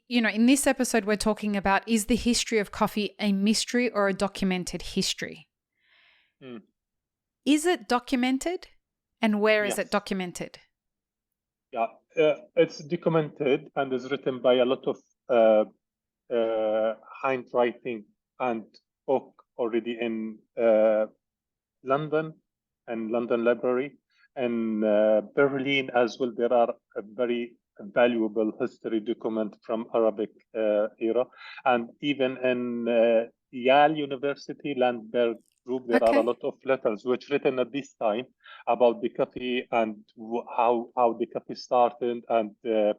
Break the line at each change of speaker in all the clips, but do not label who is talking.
in this episode, we're talking about, is the history of coffee a mystery or a documented history? Is it documented? And where is it documented?
Yeah, it's documented and is written by a lot of handwriting and book already in London and London Library, and Berlin as well. There are a very valuable history document from Arabic era, and even in Yale University, Landberg Group, there are a lot of letters which written at this time about the coffee and how the coffee started and the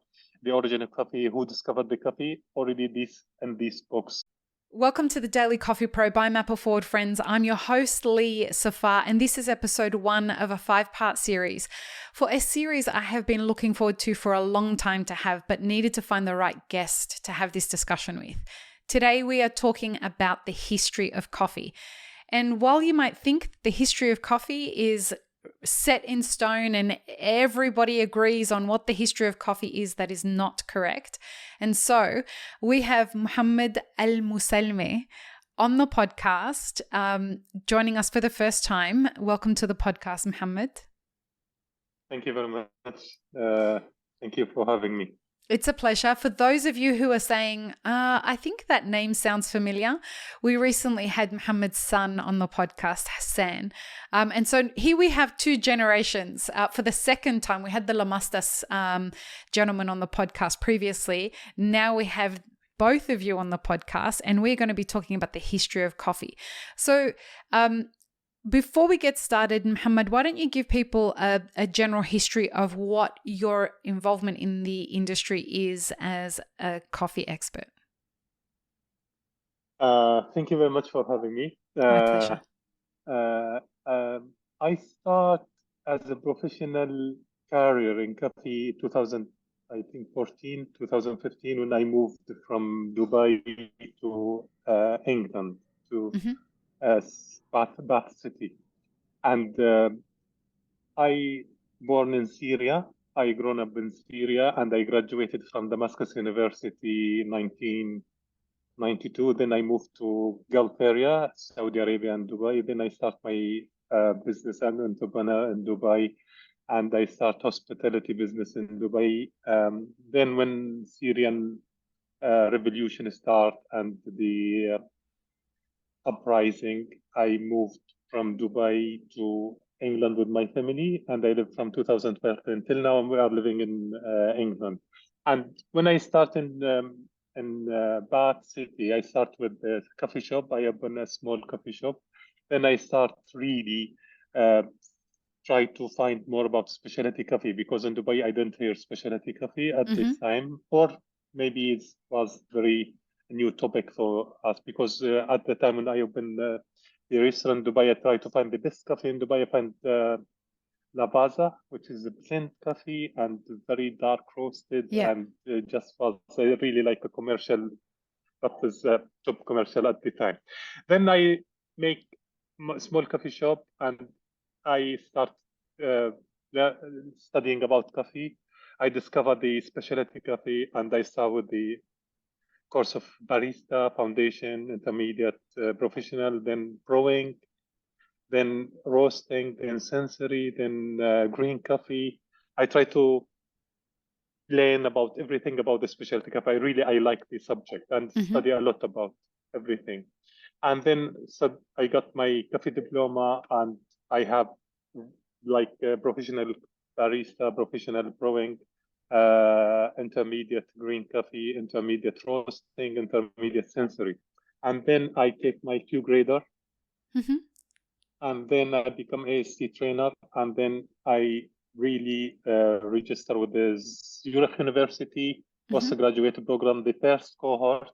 origin of coffee, who discovered the coffee. Already in these books.
Welcome to the Daily Coffee Pro by Mapple Forward, friends. I'm your host, Lee Safar, and this is episode 1 of a 5-part series. For a series I have been looking forward to for a long time to have, but needed to find the right guest to have this discussion with. Today, we are talking about the history of coffee. And while you might think the history of coffee is set in stone and everybody agrees on what the history of coffee is, that is not correct. And so we have Mohammad Almasalmeh on the podcast, joining us for the first time. Welcome to the podcast, Mohammad.
Thank you very much. Thank you for having me.
It's a pleasure. For those of you who are saying, I think that name sounds familiar, we recently had Muhammad's son on the podcast, Hassan. And so here we have 2 generations. For the second time, we had the Lamastas gentleman on the podcast previously. Now we have both of you on the podcast, and we're going to be talking about the history of coffee. So before we get started, Mohammad, why don't you give people a general history of what your involvement in the industry is as a coffee expert?
Thank you very much for having me.
My
pleasure. I start as a professional career in coffee 2015, when I moved from Dubai to England, to Bath City. And I born in Syria. I grown up in Syria, and I graduated from Damascus University in 1992. Then I moved to Gulf area, Saudi Arabia and Dubai. Then I start my business and entrepreneur in Dubai, and I start hospitality business in Dubai. Then when Syrian revolution start and the uprising, I moved from Dubai to England with my family, and I lived from 2012 until now. We are living in England. And when I started in Bath City, I start with a coffee shop. I open a small coffee shop. Then I start really try to find more about specialty coffee, because in Dubai I didn't hear specialty coffee at this time, or maybe it was very new topic for us, because at the time when I opened the restaurant in Dubai, I tried to find the best coffee in Dubai. I found Labaza, which is a blend coffee and very dark roasted, and just was really like a commercial, that was a top commercial at the time. Then I make a small coffee shop, and I start studying about coffee. I discovered the specialty coffee, and I started with the course of barista, foundation, intermediate, professional, then brewing, then roasting, then sensory, then green coffee. I try to learn about everything about the specialty coffee. I like the subject and study a lot about everything. And then so I got my coffee diploma, and I have like professional barista, professional brewing, intermediate green coffee, intermediate roasting, intermediate sensory. And then I take my Q grader, and then I become ASC trainer, and then I really register with the Zurich University postgraduate program, the first cohort.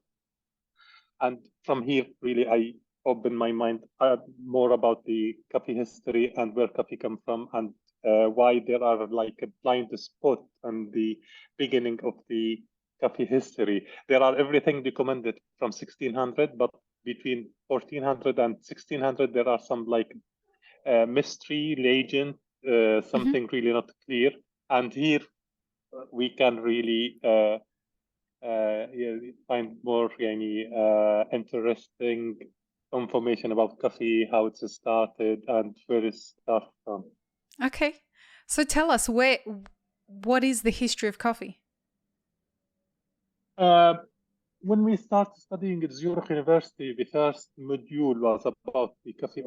And from here, really, I open my mind more about the coffee history and where coffee come from, and why there are like a blind spot on the beginning of the coffee history. There are everything documented from 1600, but between 1400 and 1600, there are some like mystery, legend, something really not clear. And here we can really find more interesting information about coffee, how it started, and where it started from.
Okay. So tell us what is the history of coffee?
Uh, when we started studying at Zurich University, the first module was about the coffee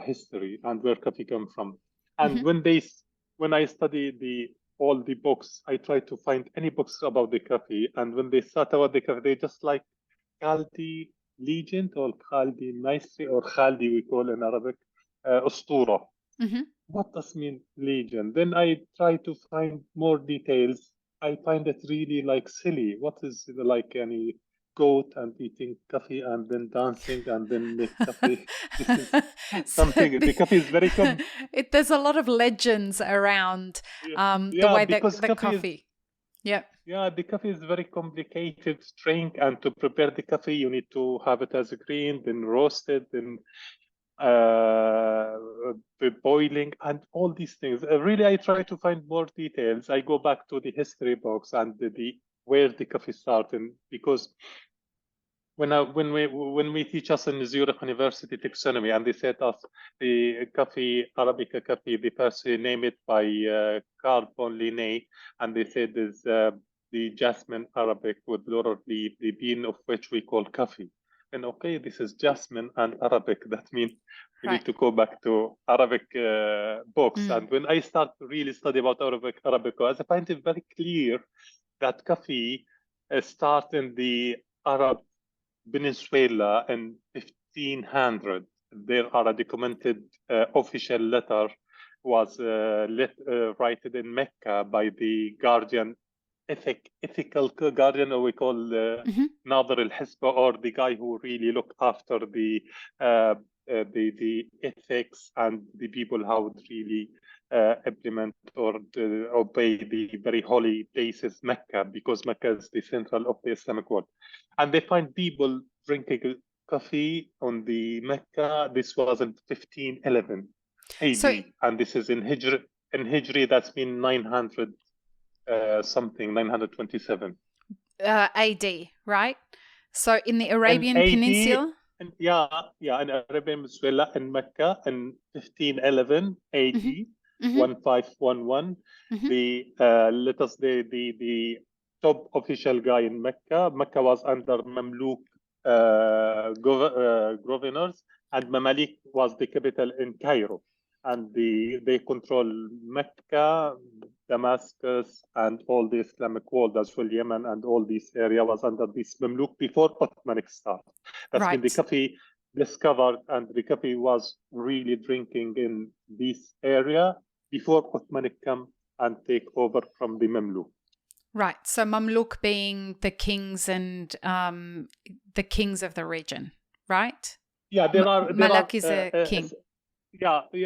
history and where coffee come from. And when I studied all the books, I tried to find any books about the coffee. And when they start about the coffee, they just like Khaldi legend or Khaldi Maestri or Khaldi we call in Arabic, Ustura.
Mm-hmm.
What does mean legend? Then I try to find more details. I find it really like silly. What is like any goat and eating coffee and then dancing and then make coffee? This is
So
something. The coffee is very
there's a lot of legends around the
yeah,
way that
because
the
coffee is
coffee. Yep.
yeah, the coffee is very complicated drink, and to prepare the coffee, you need to have it as a green, then roasted, then the boiling and all these things. Really, I try to find more details. I go back to the history books and the where the coffee started because when we teach us in Zurich University taxonomy and they said us the coffee Arabica coffee, the person named it by Carl von Linné, and they said is the jasmine Arabic with laurel leaf, the bean of which we call coffee. And okay, this is jasmine and Arabic. That means we
Right.
need to go back to Arabic books.
Mm.
And when I start to really study about Arabic, I find it very clear that coffee starts in the Arab Venezuela in 1500. There are a documented official letter was written in Mecca by the guardian, ethical guardian, or we call
Mm-hmm.
Nadir al-Hisba, or the guy who really look after the ethics and the people how to really implement or obey the very holy places, Mecca, because Mecca is the central of the Islamic world. And they find people drinking coffee on the Mecca. This was in 1511
So
AD, and this is in Hijri. In Hijri, that's been 900 something, 927.
AD, right? So in the
In
Arabian
AD,
Peninsula.
and yeah, in Arabian Venezuela, in Mecca, in 1511
Mm-hmm.
AD,
Mm-hmm.
1511,
Mm-hmm.
let us the top official guy in Mecca. Mecca was under Mamluk governors, and Mamalik was the capital in Cairo, and they control Mecca, Damascus, and all the Islamic world as well. Yemen and all this area was under this Mamluk before Ottomanic start. That's when the
Right.
coffee discovered, and the coffee was really drinking in this area before Ottomanic come and take over from the Mamluk.
Right. So Mamluk being the kings and the kings of the region, right?
Yeah,
Malak is a king.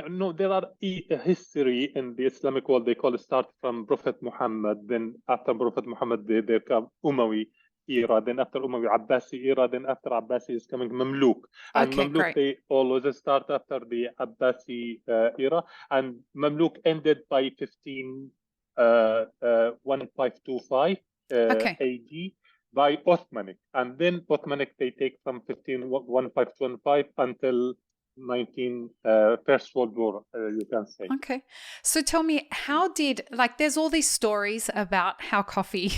no, there are history in the Islamic world. They call it start from Prophet Muhammad. Then after Prophet Muhammad, they come Umayyad era. Then after Umayyad, Abbasi era. Then after Abbasi is coming Mamluk. And
Okay,
Mamluk,
great.
they always start after the Abbasi era. And Mamluk ended by 1525
Okay.
AD by Ottomanic. And then Ottomanic, they take from 1515 until 19 First World War, you can say.
Okay. So tell me, how did, like, there's all these stories about how coffee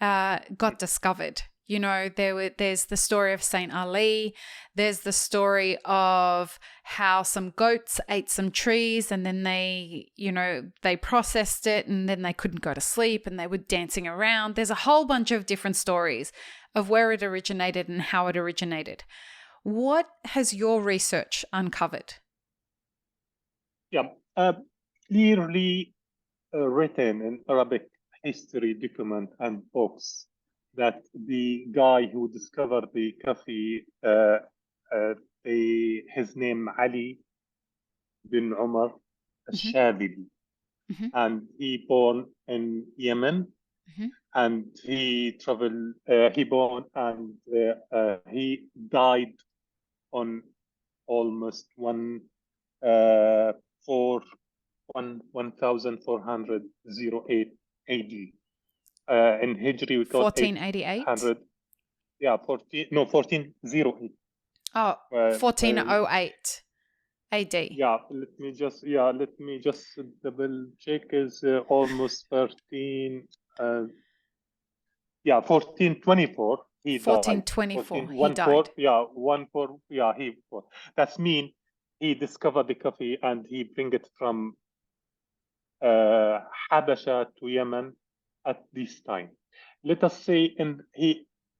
got discovered. You know, there's the story of Saint Ali. There's the story of how some goats ate some trees and then they processed it and then they couldn't go to sleep and they were dancing around. There's a whole bunch of different stories of where it originated and how it originated. What has your research uncovered?
Yeah, clearly written in Arabic history document and books that the guy who discovered the coffee, his name Ali bin Umar
Mm-hmm.
al-Shabili,
Mm-hmm.
and he born in Yemen,
Mm-hmm.
and he traveled, he born and he died on almost 1408 AD. In Hijri, we call
1488?
800. Yeah, 1408.
Oh, 1408 AD.
Let me just double check. Is almost 13. 1424. He died.
1424, he
1414.
died.
Yeah, 14. Yeah, That's mean he discovered the coffee and he bring it from Habasha to Yemen at this time. Let us say,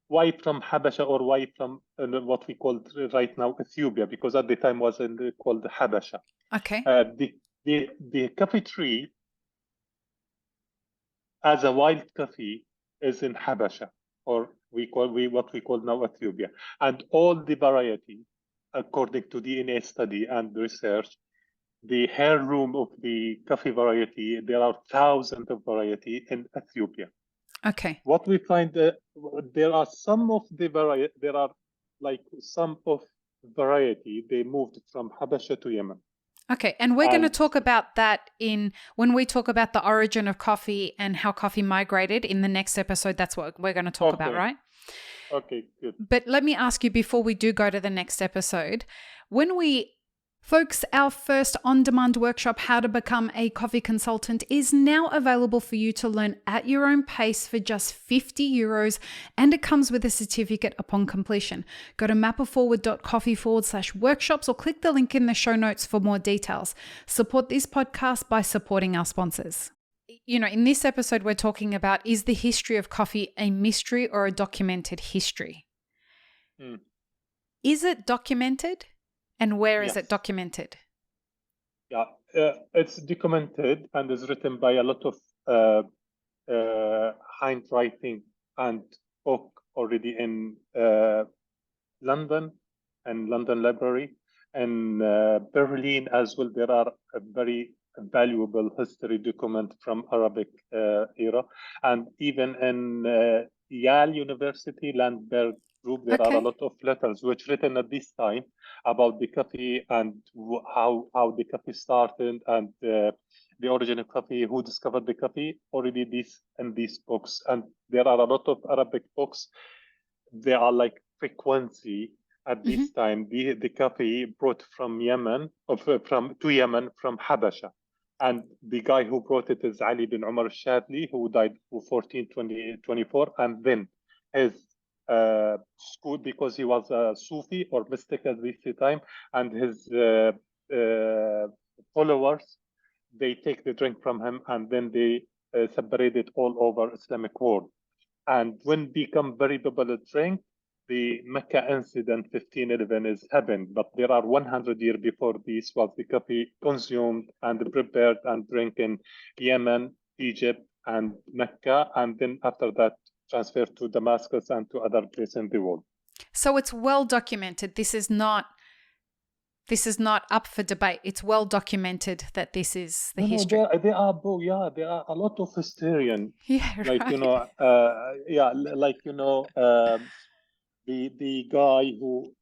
why from Habasha, or why from what we call right now Ethiopia, because at the time was called Habasha.
Okay.
The coffee tree as a wild coffee is in Habasha, or what we call now Ethiopia, and all the variety, according to DNA study and research, the heirloom of the coffee variety, there are thousands of variety in Ethiopia.
Okay.
What we find, there are some of the variety, there are like some of variety, they moved from Habasha to Yemen.
Okay, and we're going to talk about that when we talk about the origin of coffee and how coffee migrated in the next episode. That's what we're going to talk about, right?
Okay, good.
But let me ask you before we do go to the next episode, folks, our first on-demand workshop, How to Become a Coffee Consultant, is now available for you to learn at your own pace for just €50, and it comes with a certificate upon completion. Go to mapperforward.coffee/workshops or click the link in the show notes for more details. Support this podcast by supporting our sponsors. In this episode, we're talking about, is the history of coffee a mystery or a documented history? Is it documented? And where is it documented?
Yeah, it's documented and is written by a lot of handwriting and book already in London and London Library, and Berlin as well. There are a very valuable history document from Arabic era, and even in Yale University, Landberg Group, there are a lot of letters which written at this time about the coffee and how the coffee started and the origin of coffee, who discovered the coffee. Already in these books, and there are a lot of Arabic books. They are like frequency at this time. The coffee brought from Yemen, to Yemen from Habasha. And the guy who brought it is Ali bin Umar al-Shadli, who died in 1424. And then his school, because he was a Sufi or mystic at this time, and his followers, they take the drink from him, and then they separate it all over Islamic world. And when become very popular drink, the Mecca incident 1511 is happened, but there are 100 years before this was the coffee consumed and prepared and drink in Yemen, Egypt, and Mecca, and then after that transferred to Damascus and to other places in the world.
So it's well documented. This is not up for debate. It's well documented that this is the history.
There are a lot of historians.
Yeah, right.
The guy who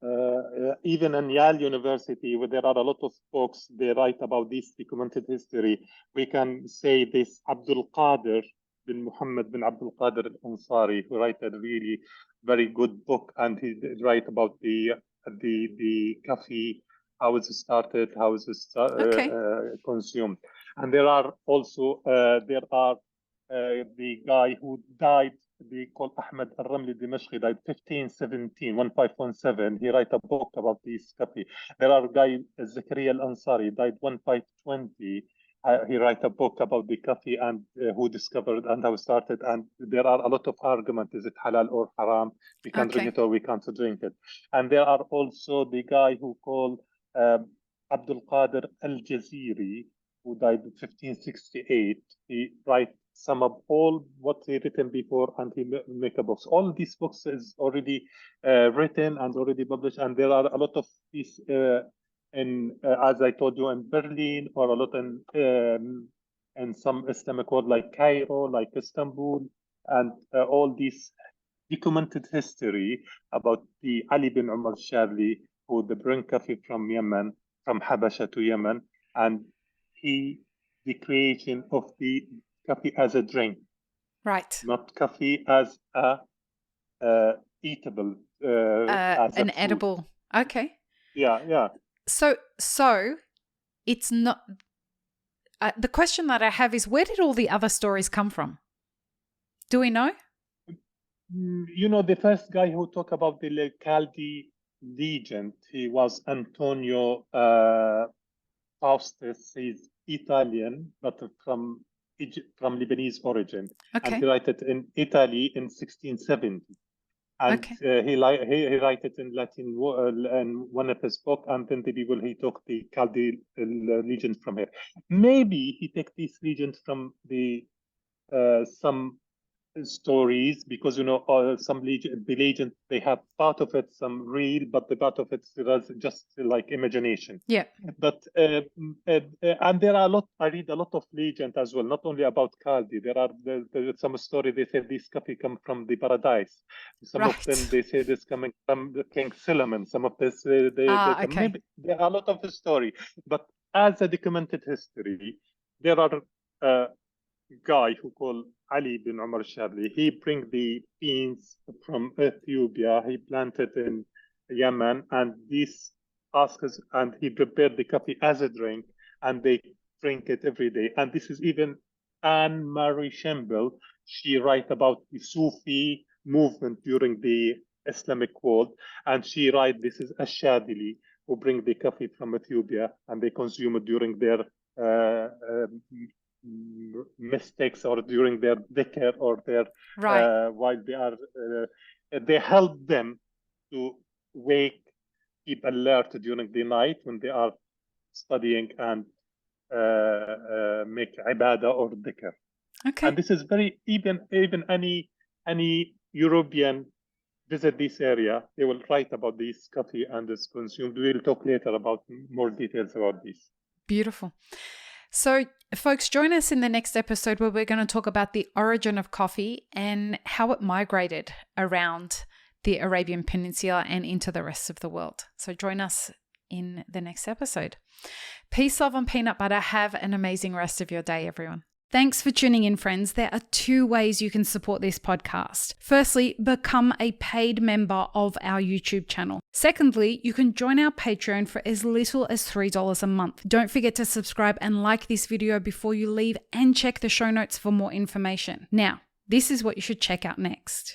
even in Yale University, where there are a lot of books, they write about this documented history. We can say this Abdul Qadir bin Muhammad bin Abdul Qadir al-Ansari, who write a really very good book, and he write about the coffee, how it started, how it consumed. And there are also the guy who died, they call Ahmed Al-Ramli Dimashqi, died 1517. He write a book about this coffee. There are guy Zakaria Al-Ansari, died 1520. He write a book about the coffee and who discovered and how it started. And there are a lot of argument: is it halal or haram? We can drink it or we can't drink it. And there are also the guy who called Abdul Qadir Al-Jaziri, who died in 1568. He write sum up all what he written before, and he make a books. All these books is already written and already published, and there are a lot of these as I told you, in Berlin, or a lot in some Islamic world like Cairo, like Istanbul, and all these documented history about the Ali bin Umar Shadli, who bring coffee from Yemen, from Habasha to Yemen, and the creation of the coffee as a drink.
Right.
not coffee as a eatable, as a
An
food.
edible. Okay.
Yeah.
So it's not. The question that I have is, where did all the other stories come from? Do we know?
The first guy who talked about the Caldi legend, he was Antonio Faustus. He's Italian, but from from Lebanese origin, and
Okay.
he wrote it in Italy in 1670. And
Okay.
he write it in Latin in one of his book, and then the people he took the Caldi legend from here. Maybe he take these legends from the some stories, because some the legend, they have part of it some real, but the part of it is just like imagination.
Yeah.
But and there are a lot, I read a lot of legend as well, not only about Caldi. There are some story, they say this coffee come from the paradise. Some of them
Right.
they say this coming from the King Solomon. Some of this they come,
Okay.
maybe there are a lot of the story, but as a documented history, there are guy who called Ali bin Umar Shabli. He bring the beans from Ethiopia. He planted in Yemen, and these asks, and he prepared the coffee as a drink, and they drink it every day. And this is even Anne Marie Shembel. She write about the Sufi movement during the Islamic world, and she write this is Ashadili, who bring the coffee from Ethiopia, and they consume it during their uh, mistakes, or during their dhikr, or their
Right.
while they help them to keep alert during the night when they are studying and make ibadah or dhikr.
Okay.
And this is very, even any European visit this area, they will write about this coffee and it's consumed. We'll talk later about more details about this.
Beautiful. So, folks, join us in the next episode where we're going to talk about the origin of coffee and how it migrated around the Arabian Peninsula and into the rest of the world. So, join us in the next episode. Peace, love, and peanut butter. Have an amazing rest of your day, everyone. Thanks for tuning in, friends. There are 2 ways you can support this podcast. Firstly, become a paid member of our YouTube channel. Secondly, you can join our Patreon for as little as $3 a month. Don't forget to subscribe and like this video before you leave, and check the show notes for more information. Now, this is what you should check out next.